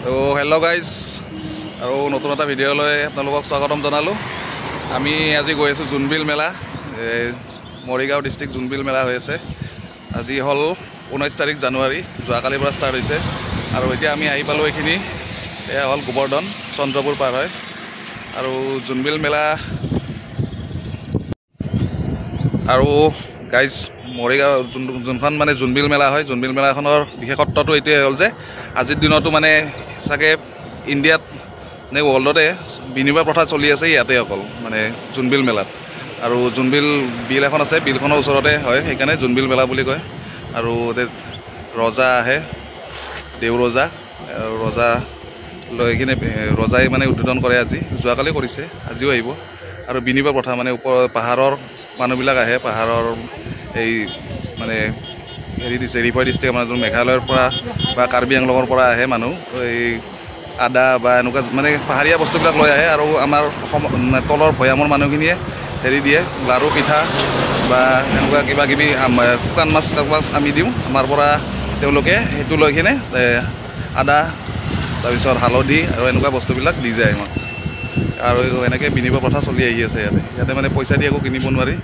তো hello' guys আৰু নতুন এটা ভিডিঅ'লৈ আপোনালোকক স্বাগতম জনালোঁ। আমি আজি গৈ আছোঁ জোনবিল মেলা, মৰিগাঁও ডিষ্ট্ৰিক্ট জোনবিল মেলা হৈ আছে। আজি হ'ল 19 তাৰিখ জানুৱাৰী, যোৱাকালিৰ পৰা ষ্টাৰ্ট হৈছে আৰু এতিয়া আমি আহি পালোঁ এইখিনি। এয়া হ'ল গোবৰ্ধন, চন্দ্ৰপুৰ পাৰ হয় আৰু জোনবিল মেলা। আৰু গাইজ মৰিগাঁও যোনখন মানে জোনবিল মেলা হয়, জোনবিল মেলাখনৰ বিশেষত্বটো এইটোৱে হ'ল যে আজিৰ দিনতো মানে চাগে ইণ্ডিয়াত নে ৱৰ্ল্ডতে বিনিময় প্ৰথা চলি আছে ইয়াতে অকল মানে জোনবিল মেলাত। আৰু জোনবিল বিল এখন আছে, বিলখনৰ ওচৰতে হয়, সেইকাৰণে জোনবিল মেলা বুলি কয়। আৰু ৰজা আহে, দেও ৰজা, আৰু ৰজা লৈ কিনে ৰজাই মানে উদ্বোধন কৰে। আজি যোৱাকালি কৰিছে, আজিও আহিব। আৰু বিনিময় প্ৰথা মানে ওপৰৰ পাহাৰৰ মানুহবিলাক আহে, পাহাৰৰ এই মানে হেৰি দিছে ৰিফাই ডিষ্ট্ৰিক্ট মানে মেঘালয়ৰ পৰা বা কাৰ্বি আংলঙৰ পৰা আহে মানুহ, এই আদা বা এনেকুৱা মানে পাহাৰীয়া বস্তুবিলাক লৈ আহে। আৰু আমাৰ তলৰ ভৈয়ামৰ মানুহখিনিয়ে হেৰি দিয়ে, লাৰু পিঠা বা এনেকুৱা কিবা কিবি শুকান মাছ আমি দিওঁ, আমাৰ পৰা তেওঁলোকে সেইটো লৈ কিনে আদা তাৰপিছত হালধি আৰু এনেকুৱা বস্তুবিলাক দি যায় আমাক। আৰু এনেকৈ বিনিময় প্ৰথা চলি আহি আছে ইয়াতে মানে পইচা দি একো কিনিব নোৱাৰি,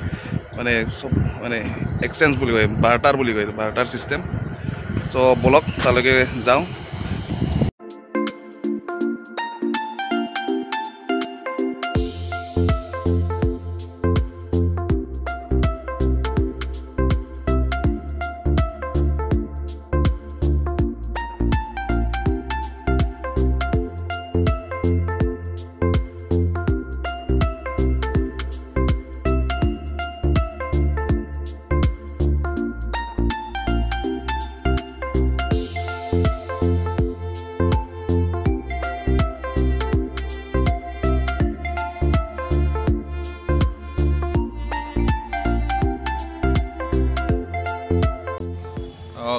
মানে চব মানে এক্সচেঞ্জ বুলি কয়, বাৰ্টাৰ বুলি কয়, বাৰ্টাৰ ছিষ্টেম। চ' ব'লক তালৈকে যাওঁ।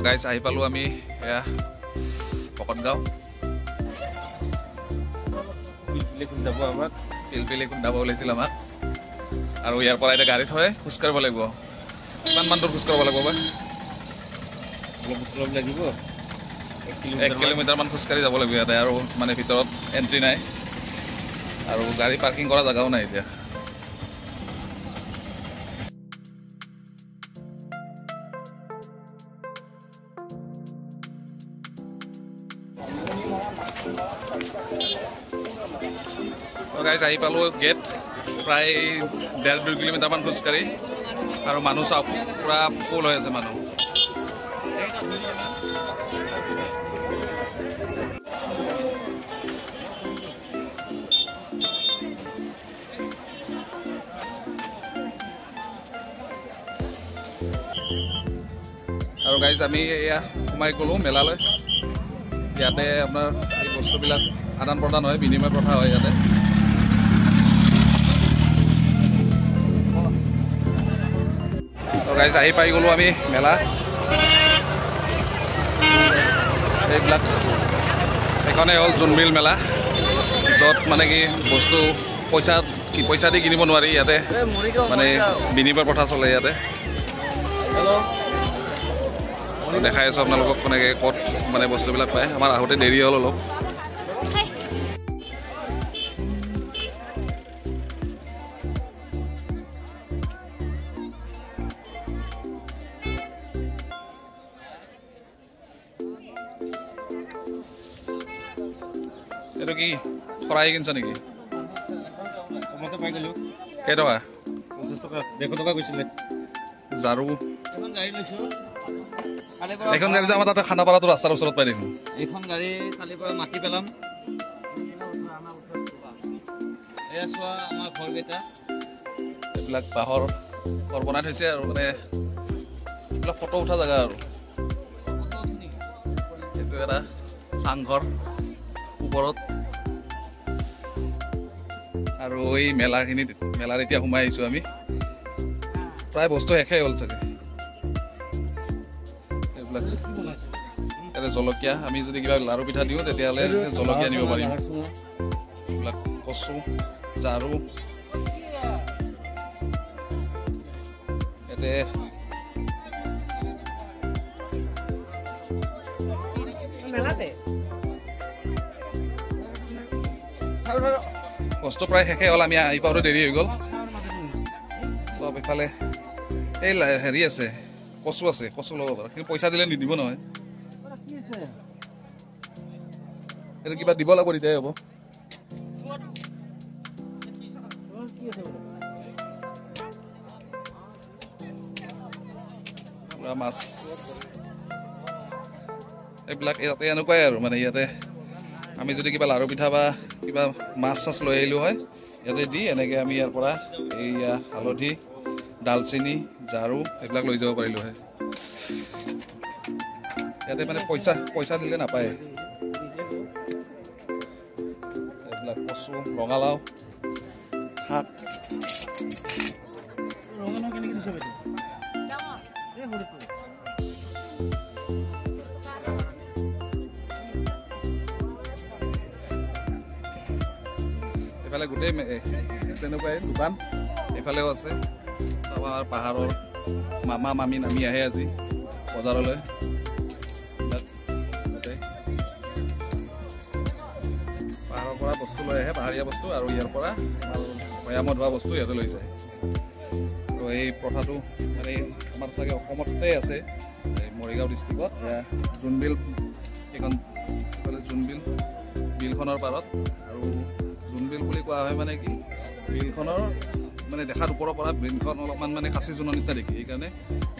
গাইজ আহি পালোঁ আমি এয়া ভকতগাঁও, পিলপিলি খুন্দাব ওলাইছিল আমাক। আৰু ইয়াৰ পৰা এতিয়া গাড়ীত হয় খোজকাঢ়িব লাগিব। কিমানমান দূৰ খোজকাঢ়িব লাগিব বা? 1 কিলোমিটাৰমান খোজকাঢ়ি যাব লাগিব ইয়াতে। আৰু মানে ভিতৰত এণ্ট্ৰি নাই আৰু গাড়ী পাৰ্কিং কৰা জেগাও নাই এতিয়া। গাইজ আহি পালোঁ গেট, প্ৰায় 1.5-2 কিলোমিটাৰমান খোজকাঢ়ি। আৰু মানুহ চাওক পূৰা ফুল হৈ আছে মানুহ। আৰু গাইজ আমি এয়া সোমাই গ'লোঁ মেলালৈ। ইয়াতে আপোনাৰ এই বস্তুবিলাক আদান প্ৰদান হয়, বিনিময় প্ৰথা হয় ইয়াতে। গাইজ আহি পাই গ'লোঁ আমি মেলা। এইবিলাক এইখনেই হ'ল জোনবিল মেলা, য'ত মানে কি বস্তু পইচা দি কিনিব নোৱাৰি। ইয়াতে মানে বিনিময় প্ৰথা চলে ইয়াতে। দেখাই আছোঁ আপোনালোকক কেনেকৈ ক'ত মানে বস্তুবিলাক পায়। আমাৰ আহোঁতে দেৰি হ'ল অলপ। এইটো কি শৰাই কিনিছ নেকি? কমতে পাই গ'লোঁ। কেইটকা? 50 টকা, 150 টকা কৈছিলে। ঝাৰু এখন গাড়ী লৈছোঁ। এইখন গাড়ীটো আমাৰ তাতে খানাপাৰাটো ৰাস্তাৰ ওচৰত পাই দেখোন। এইখন গাড়ী কালিৰ পৰা মাতি পেলাম। এয়া চোৱা আমাৰ ঘৰকেইটা। এইবিলাক বাঁহৰ ঘৰ বনাই থৈছে আৰু মানে এইবিলাক ফটো উঠা জেগা। আৰু এইটো এটা চাংঘৰ ওপৰত। আৰু এই মেলাত এতিয়া সোমাই আহিছোঁ আমি। প্ৰায় বস্তু শেষেই হ'ল চাগে। এইবিলাক ইয়াতে জলকীয়া, আমি যদি কিবা লাৰু পিঠা দিওঁ তেতিয়াহ'লে জলকীয়া দিব পাৰিম। এইবিলাক কচু, ঝাৰু, ইয়াতে বস্তু প্ৰায় শেষে হ'ল আমি আহি পাওঁতে দেৰি হৈ গ'ল চব এফালে এই হেৰি আছে কচু আছে কচু ল'ব পাৰা কিন্তু পইচা দিলে নিদিব নহয় এইটো কিবা দিব লাগিব তেতিয়াই হ'ব মাছ এইবিলাক ইয়াতে এনেকুৱাই আৰু মানে ইয়াতে আমি যদি কিবা লাৰু পিঠা বা কিবা মাছ চাছ লৈ আহিলোঁ হয় ইয়াতে দি এনেকৈ আমি ইয়াৰ পৰা এইয়া হালধি ডালচেনি ঝাৰু এইবিলাক লৈ যাব পাৰিলোঁ হয় ইয়াতে মানে পইচা দিলে নাপায় এইবিলাক কচু ৰঙালাও শাক এইফালে গোটেই তেনেকুৱাই দোকান এইফালেও আছে আমাৰ পাহাৰৰ মামা মামী নামি আহে আজি বজাৰলৈ পাহাৰৰ পৰা বস্তু লৈ আহে পাহাৰীয়া বস্তু আৰু ইয়াৰ পৰা ভৈয়ামত হোৱা বস্তু ইয়াতে লৈ যায় আৰু এই প্ৰথাটো মানে আমাৰ চাগে অসমতে আছে মৰিগাঁও ডিষ্ট্ৰিক্টত এয়া জোনবিল এইখন জোনবিল বিলখনৰ পাৰত আৰু জোনবিল বুলি কোৱা হয় মানে কি বিলখনৰ মানে দেখাত ওপৰৰ পৰা বিলখন অলপমান মানে কাচি জোনৰ নিচিনা দেখি সেইকাৰণে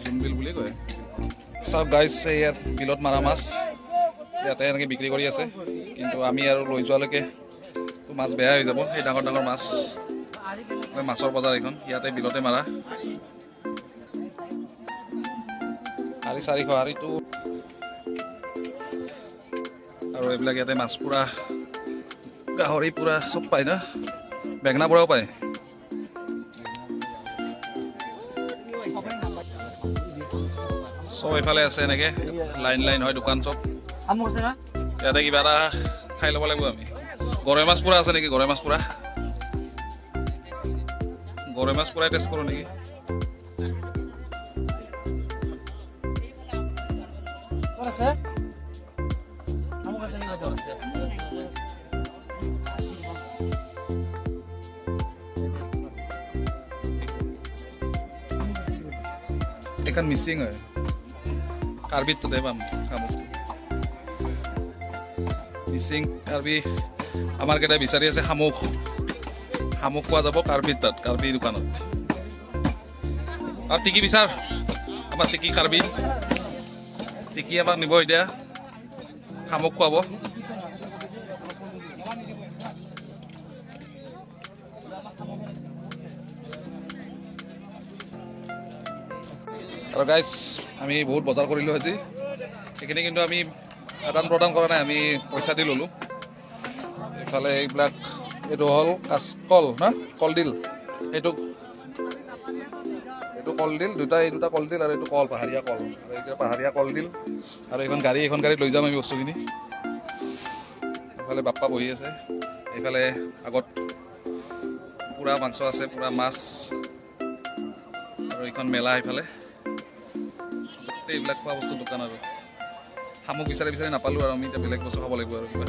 জোনবিল বুলি কয় চব গাইজ ইয়াত বিলত মাৰা মাছ ইয়াতে এনেকৈ বিক্ৰী কৰি আছে কিন্তু আমি আৰু লৈ যোৱালৈকে মাছ বেয়া হৈ যাব সেই ডাঙৰ ডাঙৰ মাছ মাছৰ বজাৰ এইখন ইয়াতে বিলতে মাৰা শাৰী 400 শাৰীটো আৰু এইবিলাক ইয়াতে মাছ পুৰা গাহৰি পুৰা চব পায় না বেঙনা পৰাও পায় চব এইফালে আছে এনেকৈ লাইন হয় দোকান চব ইয়াতে কিবা এটা খাই ল'ব লাগিব আমি গৰৈ মাছ পুৰা আছে নেকি গৰৈ মাছ পুৰাই টেষ্ট কৰোঁ নেকি এইখন মিচিং হয় কাৰ্বিতটোতে পাম মিচিং কাৰ্বি আমাৰ কেইটা বিচাৰি আছে শামুক পোৱা যাব কাৰ্বিত তাত কাৰ্বি দোকানত আৰু টিকি বিচাৰ আমাৰ টিকি কাৰ্বি টিকি আমাক নিব এতিয়া শামুক খুৱাব আৰু গাইজ আমি বহুত বজাৰ কৰিলোঁ আজি সেইখিনি কিন্তু আমি আদান প্ৰদান কৰা নাই আমি পইচা দি ল'লোঁ এইফালে এইবিলাক এইটো হ'ল কাঁচকল না কলডিল এইটো কলডিল এই দুটা কলডিল আৰু এইটো কল পাহাৰীয়া কল এইটো পাহাৰীয়া কলডিল আৰু এইখন গাড়ীত লৈ যাম আমি বস্তুখিনি এইফালে বাপ্পা বহি আছে এইফালে আগত পুৰা মাংস আছে পুৰা মাছ আৰু এইখন মেলা এইফালে এইবিলাক খোৱা বস্তু দোকান আৰু শামুক বিচাৰি নাপালোঁ আৰু আমি এতিয়া বেলেগ বস্তু খাব লাগিব আৰু কিবা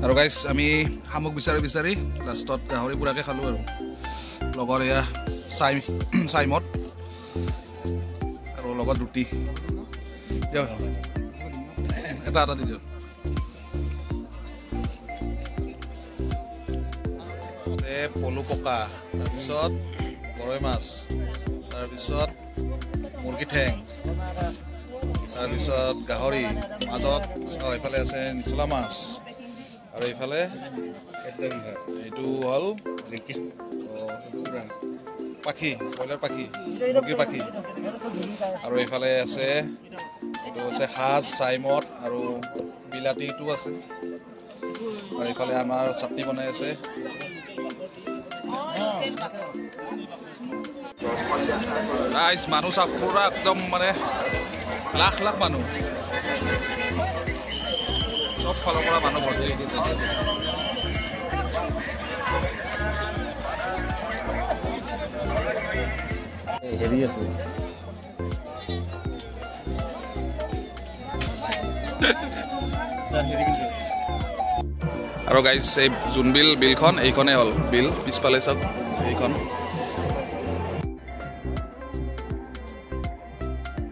আৰু গাইজ আমি শামুক বিচাৰি লাষ্টত গাহৰি পুৰাকৈ খালোঁ আৰু লগৰ এয়া চাইমত আৰু লগত ৰুটি এটা দি দিয়ক পলু পকা তাৰপিছত গৰৈ মাছ তাৰপিছত মুৰ্গী ঠেং তাৰপিছত গাহৰি মাজত এইফালে আছে নিচলা মাছ আৰু এইফালে এইটো হ'ল পাখি ব্ৰইলাৰ পাখি মুৰ্গীৰ পাখি আৰু এইফালে আছে এইটো আছে সাজ চাইমদ আৰু বিলাতীটো আছে আৰু এইফালে আমাৰ চাটনি বনাই আছে নাইচ মানুহ চাপ পুৰা একদম মানে লাখ মানুহ চব ফালৰ পৰা মানুহ ভৰ্তি হেৰি আছো আৰু গাইজ এই জোনবিল বিলখন এইখনেই হ'ল বিল পিছফালে চাওক এইখন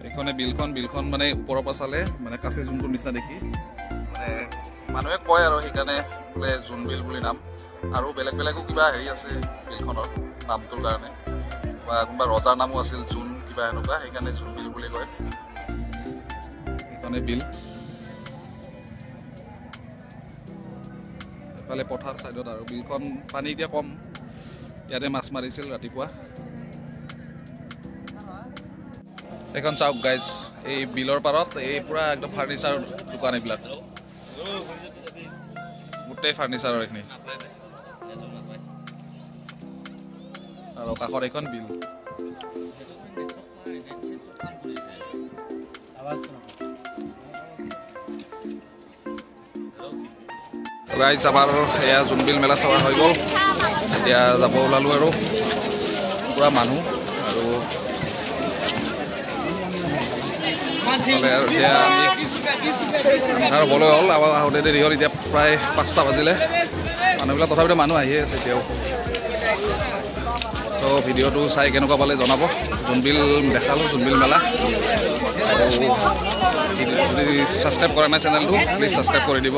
এইখনে বিলখন মানে ওপৰৰ পৰা চালে মানে কাছে জোনটোৰ নিচিনা দেখি মানে মানুহে কয় আৰু সেইকাৰণে বোলে জোনবিল বুলি নাম আৰু বেলেগো কিবা হেৰি আছে বিলখনৰ নামটোৰ কাৰণে বা কোনোবা ৰজাৰ নামো আছিল জোন কিবা এনেকুৱা সেইকাৰণে জোনবিল বুলি কয় এইখনে বিল এইফালে পথাৰ ছাইডত আৰু বিলখন পানী এতিয়া কম ইয়াতে মাছ মাৰিছিল ৰাতিপুৱা এইখন চাওক গাইজ এই বিলৰ পাৰত এই পূৰা একদম ফাৰ্নিচাৰ দোকান এইবিলাক গোটেই ফাৰ্নিচাৰৰ এইখিনি আৰু কাষত এইখন বিল গাইজ আমাৰ এয়া জোনবিল মেলা চোৱা হৈ গ'ল এতিয়া যাব ওলালোঁ আৰু পূৰা মানুহ আৰু এতিয়া আমি হ'বলৈ হ'ল আমাৰ আহোঁতে দেৰি হ'ল এতিয়া প্ৰায় 5টা বাজিলে মানুহবিলাক তথাপিতো মানুহ আহিয়ে তেতিয়াও তো ভিডিঅ'টো চাই কেনেকুৱা পালে জনাব জোনবিল দেখালোঁ জোনবিল মেলা আৰু যদি ছাবস্ক্ৰাইব কৰা নাই চেনেলটো প্লিজ ছাবস্ক্ৰাইব কৰি দিব